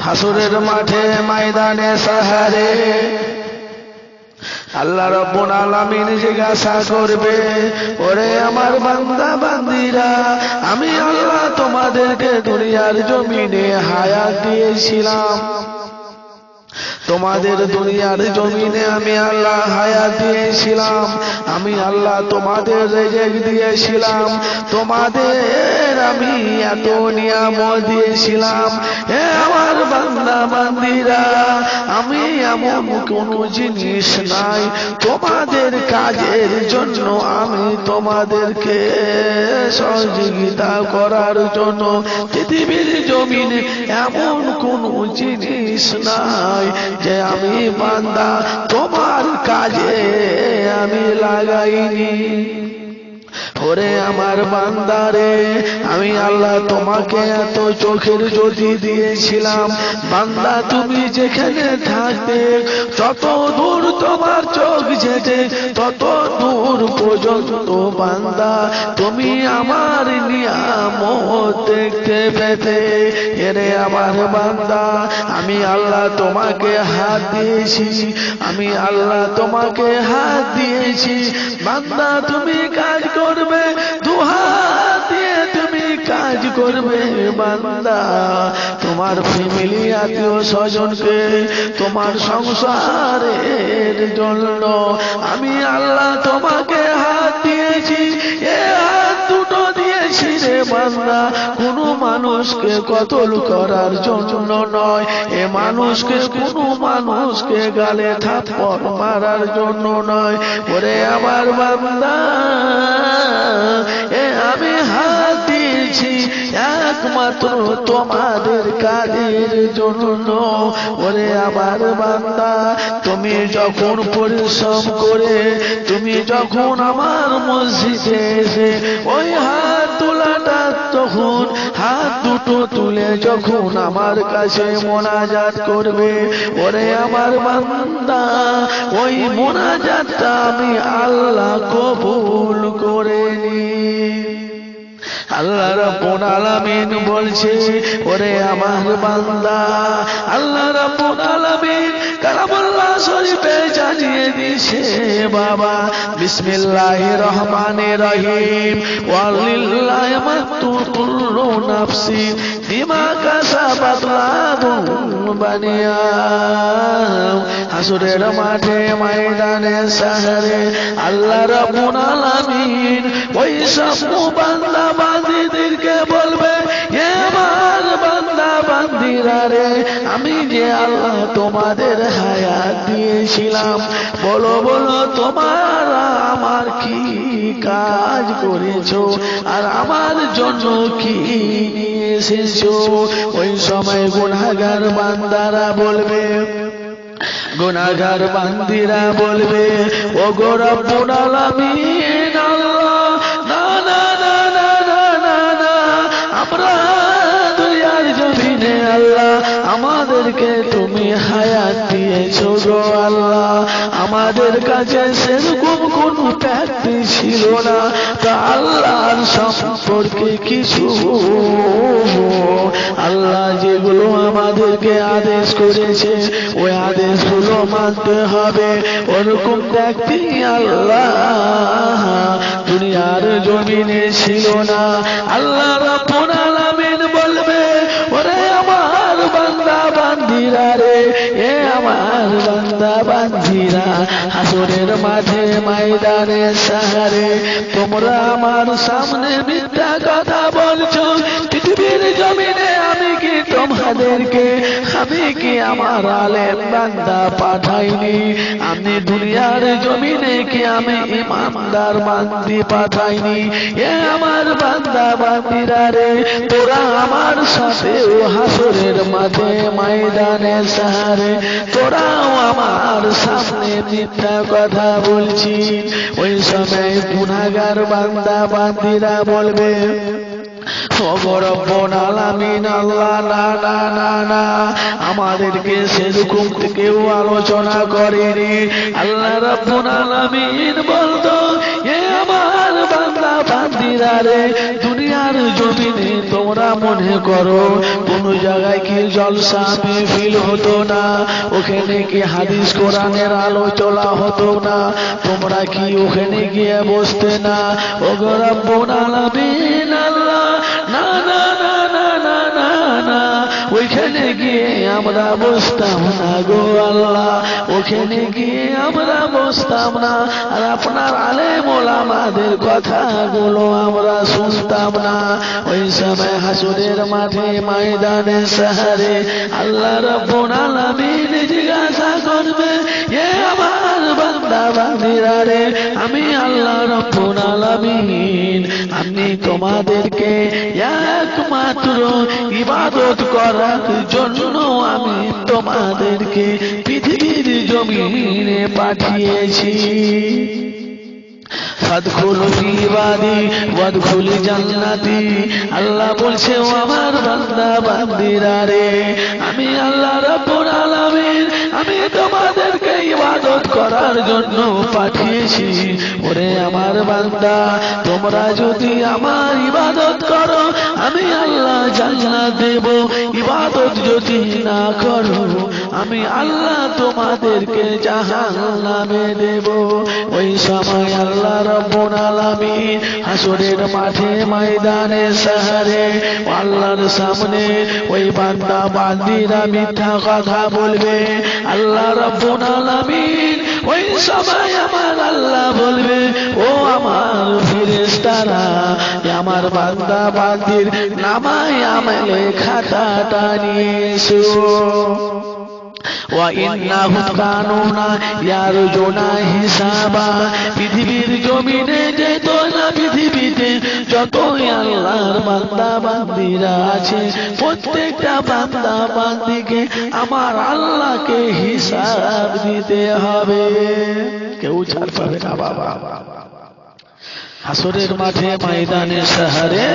হাসরের মাঠে ময়দানে সাহারে আল্লাহ রাব্বুল আলামিন জিজ্ঞাসা করবে, ওরে আমার বান্দা বান্দিরা, আমি আল্লাহ তোমাদেরকে দুনিয়ার জমিনে হায়াত দিয়েছিলাম, তোমাদের দুনিয়ার জমিনে আমি আল্লাহ হায়াত দিয়েছিলাম, আমি আল্লাহ তোমাদের রিজিক দিয়েছিলাম, তোমাদের আমি এত নিয়ামত দিয়েছিলাম। হে আমার বান্দা বান্দিরা, আমি এমন কোন জিনিস নাই তোমাদের কাজের জন্য আমি তোমাদেরকে সহযোগিতা করার জন্য পৃথিবীর জমিনে এমন কোন জিনিস নাই যে আমি বান্দা তোমার কাজে আমি লাগাইনি। ওরে আমার বান্দারে, আমি আল্লাহ তোমাকে এত চোখের জ্যোতি দিয়েছিলাম, বান্দা তুমি যেখানে থাকতে যত দূর তোমার চোখ যেতে তত দূর পর্যন্ত বান্দা তুমি আমার নিয়ামত দেখতে পেতে। এরে আমার বান্দা, আমি আল্লাহ তোমাকে হাত দিয়েছি, আমি আল্লাহ তোমাকে হাত দিয়েছি, বান্দা তুমি কাজ করবে, দুহাত দিয়ে তুমি কাজ করবে, বান্দা তোমার ফ্যামিলি আত্মীয় স্বজনকে তোমার সংসারের জন্য আমি আল্লাহ তোমাকে হাত দিয়েছি। এ হাত দুটো দিয়েছি রে বান্দা কোনো মানুষকে কতল করার জন্য নয়, এ মানুষকে কোনো মানুষকে গালে থাপ্পড় মারার জন্য নয়। ওরে আমার বান্দা, এ আমি হাত দিয়েছি একমাত্র তোমাদের কাজের জন্য। ওরে আমার বান্দা, তুমি যখন পরিশ্রম করে তুমি যখন আমার মসজিদে এসে ওই হাত তোলাটা, তখন হাত দুটো তুলে যখন আমার কাছে মোনাজাত করবে, ওরে আমার বান্দা ওই মোনাজাতটা আমি আল্লাহ কবুল করে নি। আল্লাহ রাব্বুল আলামিন বলছে, ওরে আমার বান্দা, আল্লাহ রাব্বুল আলামিন কালামুল্লাহ শরীফে জানিয়ে দিয়েছে বাবা, বিসমিল্লাহির রহমানির রহিম, ওয়ালিল্লাহি মাতু কুল্লু নাফসি বিমা কাসাবাত লাহুম বানিয়া। হাসরের মাঠে ময়দানে সাহারে আল্লাহ রাব্বুল আলামিন ওই সব বান্দা বান্দীদেরকে বলবে, হে আমার বান্দা বান্দীরা রে, আমি যে আল্লাহ তোমাদের হায়াত দিয়েছিলাম, বলো বলো তোমরা আমার কি কাজ করেছো আর আমার জন্য কি নিয়ে এসেছো। ওই সময় গুনাহগার বান্দারা বলবে, গুনাহগার বান্দীরা বলবে, ও গো রব্বুল আলামিন, আল্লাহ না না না না না না না, আমরা দুনিয়ার জমিনে আল্লাহ আমাদেরকে তুমি হায়াত দিয়েছো গো আল্লাহ, আমাদের কাছে সেরকম কোন প্রাপ্তি ছিল না, তা আল্লাহর সম্পর্কে কিছু আল্লাহ যেগুলো আমাদেরকে আদেশ করেছে ওই আদেশগুলো মানতে হবে, ওরকম ব্যক্তি আল্লাহ দুনিয়ার জমিনে ছিল না। আল্লাহ রাব্বুল আলামিন বলবে, ওরে আমার বান্দা বান্দীরা রে, এ আমার বান্দা বান্দীরা, হাসরের মাঠে ময়দানে সাহারে তোমরা আমার সামনে মিথ্যা কথা বলছো, পৃথিবীর জমিনে আমি কি তোমাদেরকে, আমি কি আমার আলেম বান্দা পাঠাইনি, আমি দুনিয়ার জমিনে কি আমি ইমানদার বান্দি পাঠাইনি। এ আমার বান্দা বান্দিরা রে, তোরা আমার সাথে হাসরের মাঠে ময়দানে সাহারে তোরাও আমার সামনে মিথ্যা কথা বলছি। ওই সময় গুনাহগার বান্দা বান্দিরা বলবে, ও রব্বুল আলামিন, আল্লাহ না না না না, আমাদেরকে সেরকম কেউ আলোচনা করেনি। আল্লাহ রাব্বুল আলামিন বলতো, এ আমার বান্দা বান্দিরা রে, দুনিয়ার জমিনে তোমরা মনে করো কোন জায়গায় কি জলসা মেহফিল হতো না, ওখানে কি হাদিস কোরআনের আলোচনা হতো না, তোমরা কি ওখানে গিয়ে বসতে না? ওগো রব্বুল আলামিন আল্লাহ, না না না না না না না, ওইখানে গিয়ে আমরা বসতাম না গো আল্লাহ, ওখানে গিয়ে আমরা বসতাম না, আর আপনার আলেম ওলামাদের কথাগুলো আমরা শুনতাম না। ওই সময় হাসরের মাঠে ময়দানে শহরে আল্লাহ রাব্বুল আলামিন জিজ্ঞাসা করবে, এ আমার বান্দা বান্দিরা রে, আমি আল্লাহ রাব্বুল আলামিন আমি তোমাদেরকে একমাত্র ইবাদত করার জন্য আমি তোমাদেরকে পৃথিবীর জমিনে পাঠিয়েছি। ফাদখুলু ফি ইবাদি ওয়াদখুলি জান্নাতি, আল্লাহ বলছে ও আমার বান্দা বান্দিরা রে, আমি আল্লাহ রাব্বুল আলামিন আমি তোমাদেরকে ইবাদত করার জন্য পাঠিয়েছি। ওরে আমার বান্দা, তোমরা যদি আমার ইবাদত করো আমি আল্লাহ জান্নাত দেব, ইবাদত যদি না করো আমি আল্লাহ তোমাদেরকে জাহান্নামে দেব। ওই সময় আল্লাহ রাব্বুল আলামিন হাসরের মাঠে ময়দানে শহরে আল্লাহর সামনে ওই বান্দা বান্দিরা মিথ্যা কথা বলবে। আল্লাহ রাব্বুল আলামিন ওই সময় আমার আল্লাহ বলবে, ও আমার ফেরেশতারা, আমার বান্দা বান্দির নামায় আমলে খাতাটা নিয়ে এসো। وَإِنَّهُمْ كَانُوا يَرْجُونَ حِسَابًا, পৃথিবীর জমিনে যেত না, পৃথিবীতে যতই আল্লাহর বান্দা বান্দিরা আছে প্রত্যেকটা বান্দা বান্দিকে আমার আল্লাহকে হিসাব দিতে হবে, কেউ ছাড় পাবে না বাবা। হাসরের মাঠে ময়দানে শহরে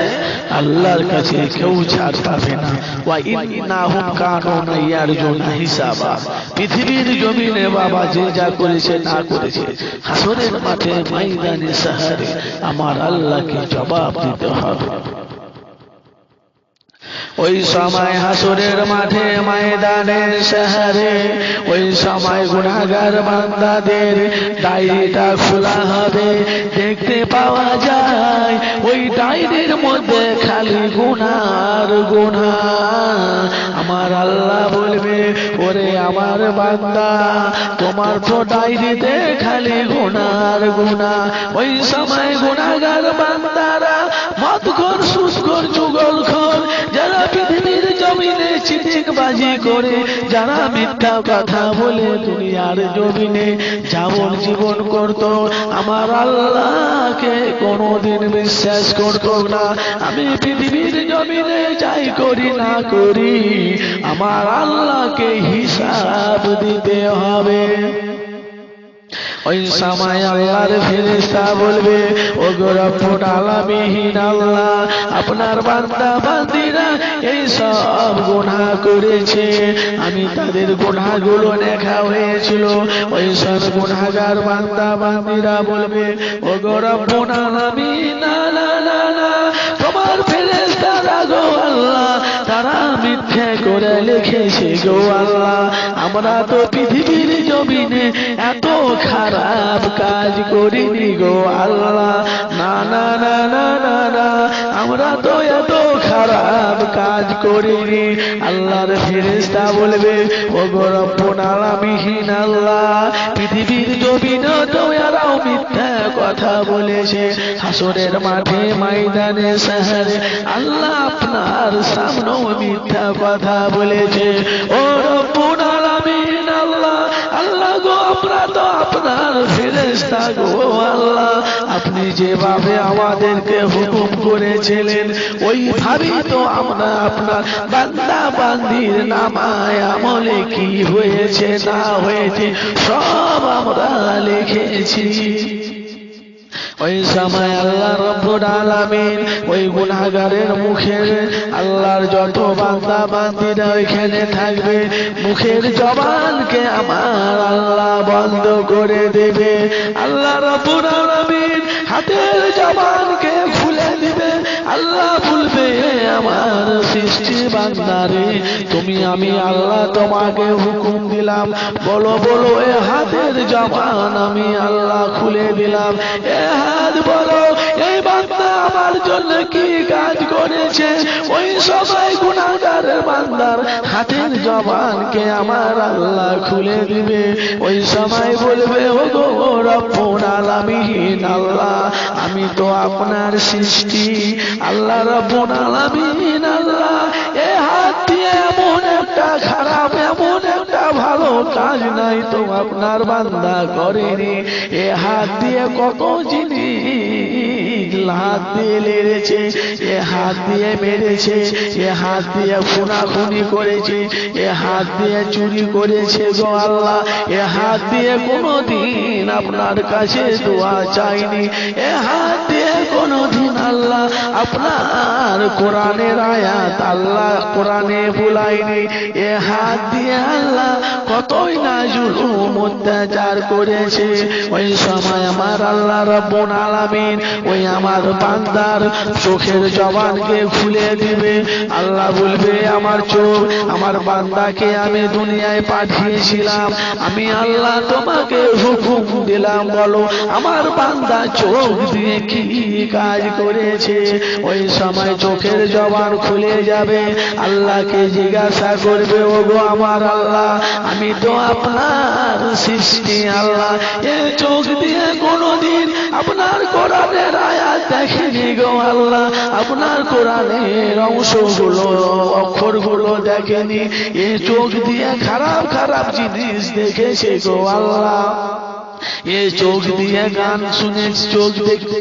আল্লাহর কাছে কেউ ছাড় পাবে না। ওয়া ইন্নাহুম কানু ইয়ারজুনা হিসাবা, পৃথিবীর জমিনে বাবা যে যা করেছে না করেছে হাসরের মাঠে ময়দানে শহরে আমার আল্লাহকে জবাব দিতে হবে। ওই সময় হাসরের মাঠে ময়দানে শহরে ওই সময় গুনাহগার বান্দাদের ডায়েরিটা খোলা হবে, দেখতে পাওয়া যায় ওই ডায়েরির মধ্যে খালি গুনার গুনাহ। আমার আল্লাহ বলবে, ওরে আমার বান্দা, তোমার তো ডায়েরিতে খালি গুনার গুনাহ। ওই সময় গুনাহগার বান্দারা মদখোর, সুদখোর, চুগলখোর, যারা পৃথিবীর জমিনে চিটিংবাজি করে, যারা মিথ্যা কথা বলে দুনিয়ার জমিনে যাবন জীবন করত, আমার আল্লাহকে কোনোদিন বিশ্বাস করত না। আমি পৃথিবীর জমিনে যাই করি না করি আমার আল্লাহকে হিসাব দিতে হবে। ওই সময় আল্লাহর ফেরেশতা বলবে, ও গো রব্বুল আলামিন আল্লাহ, আপনার বান্দা বান্দিরা এই সব গুনাহ করেছে, আমি তাদের গুনাহগুলো দেখা হয়েছিল। ওই সব গুনাহগার বান্দা বান্দিরা বলবে, ও গো রব্বুল আলামিন না না না না, তোমার ফেরেশতারা গো আল্লাহ তারা মিথ্যা করে লিখেছে গো আল্লাহ, আমরা তো পৃথিবীর জমিনে এত খারাপ কাজ করিনি গো আল্লাহ, না না না না না না, আমরা তো এত খারাপ কাজ করিনি। আল্লাহর ফেরেশতা বলবে, ও গো রব্বুল আলামিন আল্লাহ, পৃথিবীর জমিনে তো এরাও মিথ্যা কথা বলেছে, হাসরের মাঠে ময়দানে শহরে আল্লাহ আপনার সামনেও মিথ্যা কথা বলেছে। ও রব্বুল আলামিন আল্লাহ, আল্লাহ গো আমরা তো আপনার ফেরেশতা গো আল্লাহ, আপনি যেভাবে আমাদেরকে হুকুম করেছিলেন ওইভাবেই তো আমরা আপনার বান্দা বান্দির নামায় আমলে কি হয়েছে না হয়েছে সব আমরা লিখেছি। ওই সময় আল্লাহ রাব্বুল আলামিন ওই গুনাহগারের মুখের আল্লাহর যত বান্দা বান্দিরা ওইখানে থাকবে মুখের জবানকে আমার আল্লাহ বন্ধ করে দেবে। আল্লাহ রাব্বুল আলামিন হাতের জবানকে খুলে দিবে। আল্লাহ বলবে আমার সৃষ্টি বান্দারে, তুমি আমি আল্লাহ তোমাকে হুকুম দিলাম, বলো বলো এ হাতের জবান আমি আল্লাহ খুলে দিলাম। এ হাত বলো এই বান্দা আমার জন্য কি কাজ করেছে। ওই সবাই গুনাহগারের বান্দার হাতের জবানকে আমার আল্লাহ খুলে দিবে। ওই সময় বলবে ও গো রব্বুল আলামিন, আল্লাহ আমি তো আপনার সৃষ্টি। আল্লাহ রব্বুল আলামিন, আল্লাহ এ হাত দিয়ে এমন একটা খারাপ এমন একটা ভালো কাজ নাই তো আপনার বান্দা করেনি। এ হাত দিয়ে কত জিনিস হাত দিয়ে লেড়েছে, এ হাত দিয়ে মেরেছে, এ হাত দিয়ে খুনাখুনি করেছে, এ হাত দিয়ে চুরি করেছে গো আল্লাহ। এ হাত দিয়ে কোনোদিন আপনার কাছে দোয়া চাইনি। এ হাত দিয়ে কোনোদিন আল্লাহ আপনার কোরআনের আয়াত আল্লাহ কোরআনে ভুলাইনি। এ হাত দিয়ে আল্লাহ কতই না জুলুম অত্যাচার করেছে। ওই সময় আমার আল্লাহ রব্বুল আলামিন ওই আমার বান্দার চোখের জবানকে খুলে দিবে। আল্লাহ বলবে আমার চোখ, আমার বান্দাকে আমি দুনিয়ায় পাঠিয়েছিলাম, আমি আল্লাহ তোমাকে হুকুম দিলাম, বলো আমার বান্দা চোখ দিয়ে কি কাজ করেছে। ওই সময় চোখের জবান খুলে যাবে। আল্লাহকে জিজ্ঞাসা করবে ও গো আমার আল্লাহ আমি তো আপনার সৃষ্টি, আল্লাহ এ চোখ দিয়ে কোনোদিন আপনার কোরআনের আয়াত দেখেনি গো আল্লাহ, আপনার কোরআনের অংশগুলো অক্ষরগুলো দেখেনি। এ চোখ দিয়ে খারাপ খারাপ জিনিস দেখেছে গো আল্লাহ। এ চোখ দিয়ে গান শুনেছে,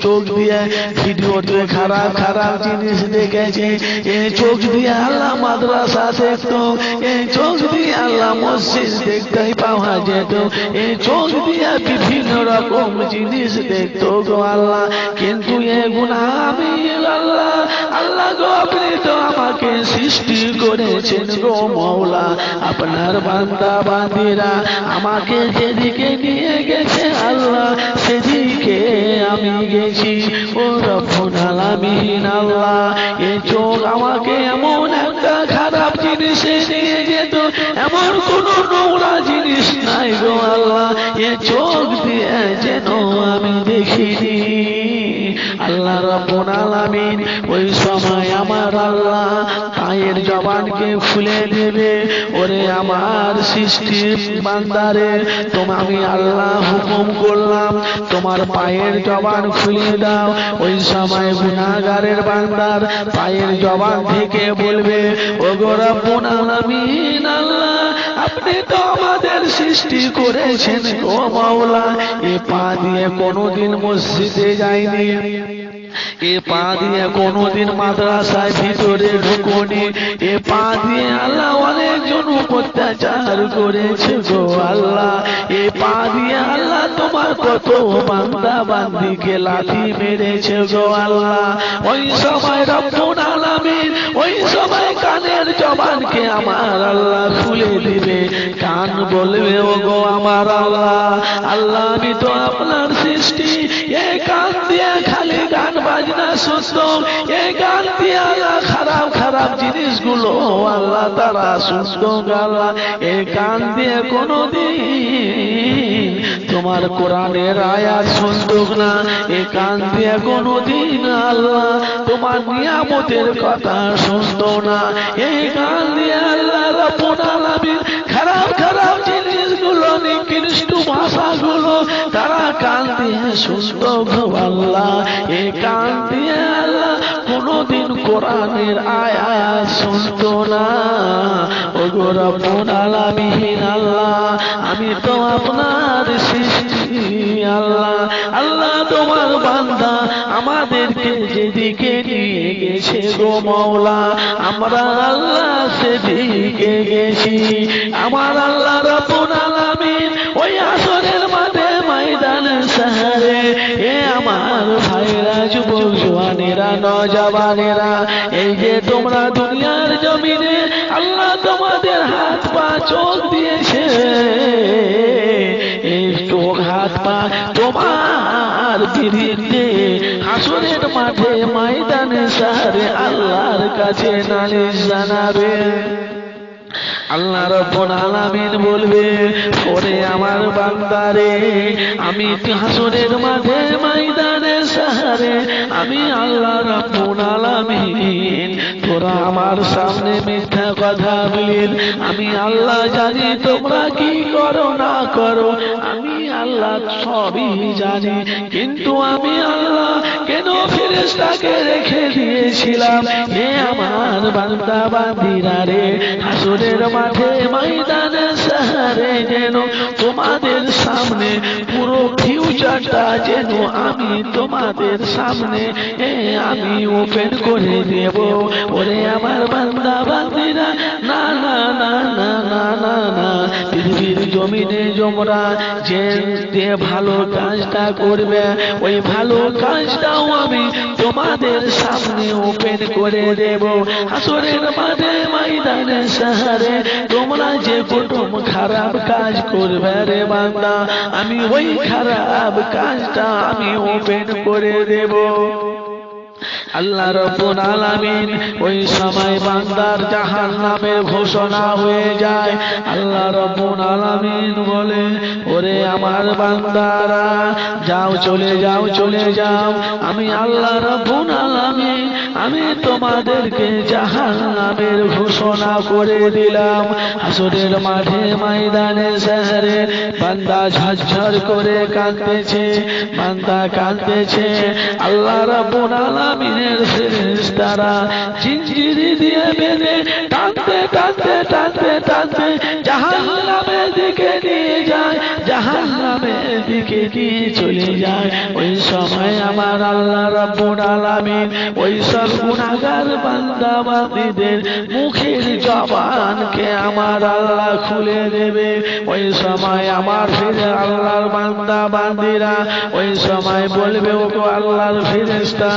চোখ দিয়ে ভিডিওতে খারাপ খারাপ জিনিস দেখেছে। এ চোখ দিয়ে আল্লাহ মাদ্রাসা দেখতো, এ চোখ দিয়ে আল্লাহ মসজিদ দেখতেই পাওয়া যেত, এ চোখ দিয়ে বিভিন্ন রকম জিনিস দেখতো গো আল্লাহ। কিন্তু এ গুনাহ আমি আল্লাহ, আল্লাহ গো আপনি তো আমাকে সৃষ্টি করেছেন গো মওলা, আপনার বান্দা বান্দিরা আমাকে যেদিকে নিয়ে গেছে আল্লাহ সেদিকে আমি গেছি। ও রব্বুল আলামিন, আল্লাহ এ চোখ আমাকে এমন একটা খারাপ জিনিসে নিয়ে যেত, এমন কোন নোংরা জিনিস নাই গো আল্লাহ, এ চোখ দিয়ে যেন আমি দেখিনি। আল্লাহ রব্বুল আলামিন ওই সময় আমার আল্লাহ পায়ের জবানকে খুলে দেবে। ওরে আমার সৃষ্টির বান্দারে, তোমার আমি আল্লাহ হুকুম করলাম তোমার পায়ের জবান খুলে দাও। ওই সময় গুনাহগারের বান্দার পায়ের জবান থেকে বলবে ও গো রব্বুল আলামিন, আল্লাহ আপনি তো আমাদের সৃষ্টি করেছেন ও মাওলা, এ পা দিয়ে কোনোদিন মসজিদে যায়নি, এ পা দিয়ে কোনোদিন মাদ্রাসায় ভিতরে ঢুকুনি, এ পা দিয়ে আল্লাহ অনেকজন অত্যাচার করেছে গো আল্লাহ, এ পা দিয়ে আল্লাহ তোমার কত বান্দা বান্দিকে লাথি মেরেছে গো আল্লাহ। ওই সময় রব্বুল আলামিন ওই সময় কানের জবানকে আমার আল্লাহ খুলে দিবে। কান বলবে ও গো আমার আল্লাহ, আল্লাহ আমি তো আপনার সৃষ্টি, এ কান দিয়ে খালি গান বাজনা শুনতো, এই গান দিয়ে আল্লাহ খারাপ খারাপ জিনিসগুলো আল্লাহ তারা শুনতো আল্লাহ, এই গান দিয়ে কোনোদিন তোমার কোরআনের আয়াত শুনতো না, এই কান দিয়ে কোনোদিন আল্লাহ তোমার নিয়ামতের কথা শুনতো না, এই গান দিয়ে আল্লাহ রব্বুল আলামিন খারাপ খারাপ জিনিসগুলো নিকৃষ্ট ভাষাগুলো তারা কান দিয়ে শুনতো গো আল্লাহ, এই কান দিয়ে আল্লাহ কোনোদিন কোরআনের আয়াত শুনতো না। ও গো রব্বুল আলামিন, আল্লাহ আমি তো আপনার সৃষ্টি, আল্লাহ আল্লাহ তোমার বান্দা আমাদেরকে যেদিকে নিয়ে গেছে গো মওলা, আমরা আল্লাহ সেদিকে গেছি। আমার আল্লাহ রব্বুল আলামিন ওই আসরের মাঠে ময়দান শহরে, এ আমার ভাইরা যুবক জওয়ানেরা নওজওয়ানেরা, এই যে তোমরা দুনিয়ার জমিনে আল্লাহ তোমাদের হাত পা চোখ দিয়েছে, এই চোখ হাত পা তোমার বিরুদ্ধে হাসরের মাঠে ময়দানে শহরে আল্লাহর কাছে নালিশ জানাবে। আল্লাহ রাব্বুল আলামিন বলবে, ওরে আমার বান্দারে, আমি হাসরের মাঠে ময়দানে শহরে আমি আল্লাহ রাব্বুল আলামিন তোরা আমার সামনে মিথ্যা কথা বলিস, আমি আল্লাহ জানি তোমরা কি করো না করো, আমি আল্লাহ সবই জানি। কিন্তু আমি আল্লাহ কেন ফেরেশতাকে রেখে দিয়েছিলাম? হে আমার বান্দা বান্দিরা রে, হাসরের মাঠে ময়দানে শহরে যেন তোমাদের সামনে পুরো ফিউচারটা যেন আমি তোমাদের সামনে আমি ওপেন করে দেব। ওরে আমার বান্দা বান্দিরা, না না না না না না না, পৃথিবীর জমিনে তোমরা যে ভালো কাজটা করবে ওই ভালো কাজটাও আমি তোমাদের সামনে ওপেন করে দেব। হাসরের মাঠে ময়দানে শহরে তোমরা যে প্রথম খারাপ কাজ করবে রে বান্দা, আমি ওই খারাপ কাজটা আমি ওপেন করে দেব। আল্লাহ রাব্বুল আলামিন ওই সময় বান্দার জাহান্নামের ঘোষণা হয়ে যায়। আল্লাহ রাব্বুল আলামিন বলে, ওরে আমার বান্দারা যাও, চলে যাও, চলে যাও, আমি আল্লাহ রাব্বুল আলামিন আমি তোমাদেরকে জাহান্নামের ঘোষণা করে দিলাম। হাসরের মাঠে ময়দানে শহরে বান্দা ঝরঝর করে কাঁদতেছে, বান্দা কাঁদতেছে। আল্লাহ রাব্বুল আলামিনের ফেরেশতারা জিঞ্জিরি দিয়ে বেঁধে টানতে টানতে টানতে টানতে জাহান্নামের দিকে নিয়ে যায়, জাহান্নামের দিকে নিয়ে চলে যায়। ওই সময় আমার আল্লাহ রাব্বুল আলামিন ওই সব গুনাহগার বান্দা বান্দীদের মুখের জবানকে আমার আল্লাহ খুলে দেবে। ওই সময় আমার ফিরে আল্লাহর বান্দা বান্দীরা ওই সময় বলবে, ওগো আল্লাহর ফেরেশতা,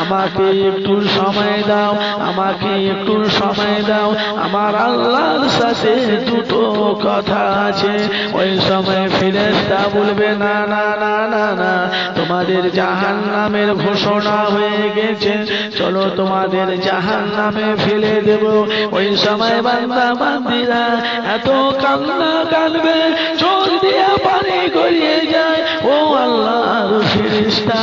আমাকে একটু সময় দাও, আমাকে একটু সময় দাও, আমার আল্লাহর সাথে দুটো কথা আছে। ওই সময় ফেরেশতা বলবে, না না না না না, তোমাদের জাহান্নামের ঘোষণা হয়ে গেছে, চলো তোমাদের জাহান্নামে ফেলে দেব। ওই সময় বান্দা বান্দিরা এত কান্না কাঁদবে, চোখ দিয়ে পানি গড়িয়ে যায়। ও আল্লাহর ফেরেশতা,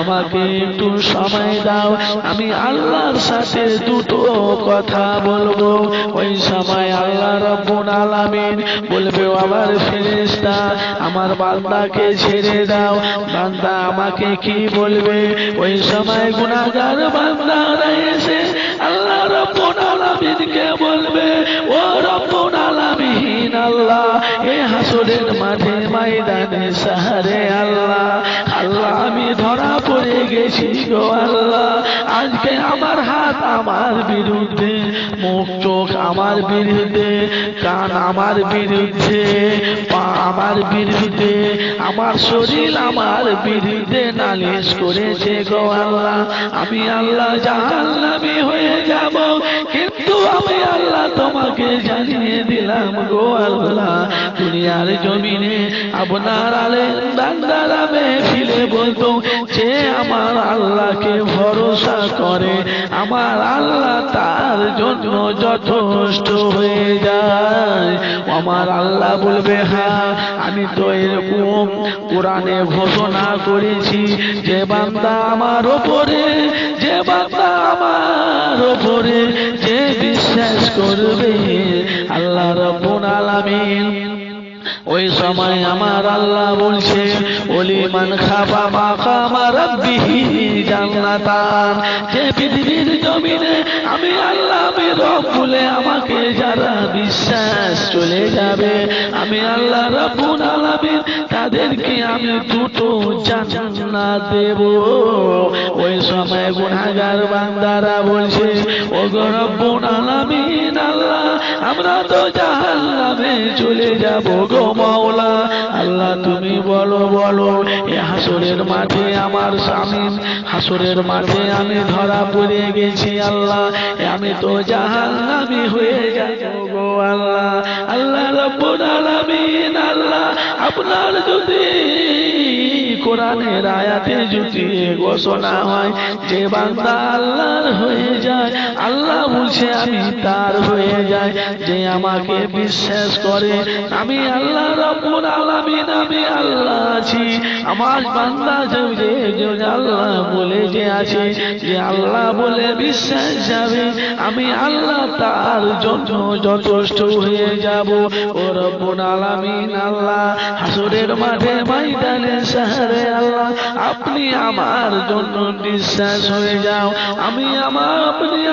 আমাকে একটু সময় দাও, আমি আল্লাহর সাথে দুটো কথা বলবো। ওই সময় আল্লাহ রাব্বুল আলামিন বলবে, আমার ফেরেশতা, আমার বান্দাকে ছেড়ে দাও। বান্দা আমাকে কি বলবে? ওই সময় গুনাহগার বান্দারা এসে আল্লাহ রাব্বুল আলামিনকে বলবে, ও রাব্বুল আলামিন, আল্লাহ এ হাসরের মাঠে ময়দানে শহরে আল্লাহ আল্লাহ আমি ধরা পড়ে গেছি গো আল্লাহ। আজকে আমার হাত আমার বিরুদ্ধে, মুখ চোখ আমার বিরুদ্ধে, কান আমার বিরুদ্ধে, পা আমার বিরুদ্ধে, আমার শরীর আমার বিরুদ্ধে নালিশ করেছে গো আল্লাহ। আমি আল্লাহ জাহান্নামী হয়ে যাব, কিন্তু আমি আল্লাহ তোমাকে জানিয়ে দিলাম গো আল্লাহ, দুনিয়ার জমিনে আপনার আলেম বান্দারা মেহফিলে বলতো যে আমার আল্লাহকে ভরসা করে আমার আল্লাহ তার জন্য যথেষ্ট হয়ে যায়। আমার আল্লাহ বলবে, হ্যাঁ আমি তো এরকম কোরআনে ঘোষণা করেছি, যে বান্দা আমার ওপরে, যে বান্দা আমার ওপরে যে বিশ্বাস করবে আল্লাহ রাব্বুল আলামিন। ওই সময় আমার আল্লাহ বলছে, ওলি মান খাফা মাকামা রাব্বিহি জান্নাতান, যে পৃথিবীর জমিনে আমি আল্লাহ আমি রব বলে আমাকে যারা বিশ্বাস চলে যাবে, আমি আল্লাহ রাব্বুল আলামিন তাদেরকে আমি দুটো জান্নাত দেব। ওই সময় গুনাহগার বান্দারা বলছে, ওগো রব্বুল আলামিন, আল্লাহ আমরা তো জাহান্নামে চলে যাব গো মাওলা। আল্লাহ তুমি বলো বলো, এ হাসরের মাঠে আমার স্বামী, হাসরের মাঠে আমি ধরা পড়ে গেছি আল্লাহ, আমি তো জাহান্নামী হয়ে যাব গো আল্লাহ। আল্লাহ রাব্বুল আলামিন, আল্লাহ আপনার যদি কোরআনের আয়াতে জুতিয়ে ঘোষণা হয়, যে বান্দা আল্লাহর হয়ে যায় আল্লাহ বলছে আমি তার হয়ে যায়। যে আমাকে বিশ্বাস করে আমি আল্লাহ রাব্বুল আলামিন, আমি আল্লাহ আছি। আমার বান্দা যে আল্লাহ বলে যে আছে, যে আল্লাহ বলে বিশ্বাস যাবে, আমি আল্লাহ তার জন্য যথেষ্ট হয়ে যাব। ও রব্বুল আলামিন আল্লাহ হাসরের মাঠে ময়দানে শহরে আল্লাহ আপনি আমার জন্য বিশ্বাস হয়ে যাও, আপনি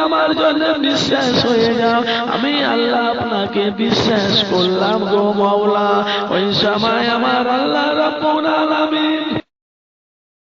আমার জন্য বিশ্বাস হয়ে যাও। আমি আল্লাহ আপনাকে বিশ্বাস করলাম গো মাওলা। ওই সময় আমার আল্লাহ রাব্বুল আলামিন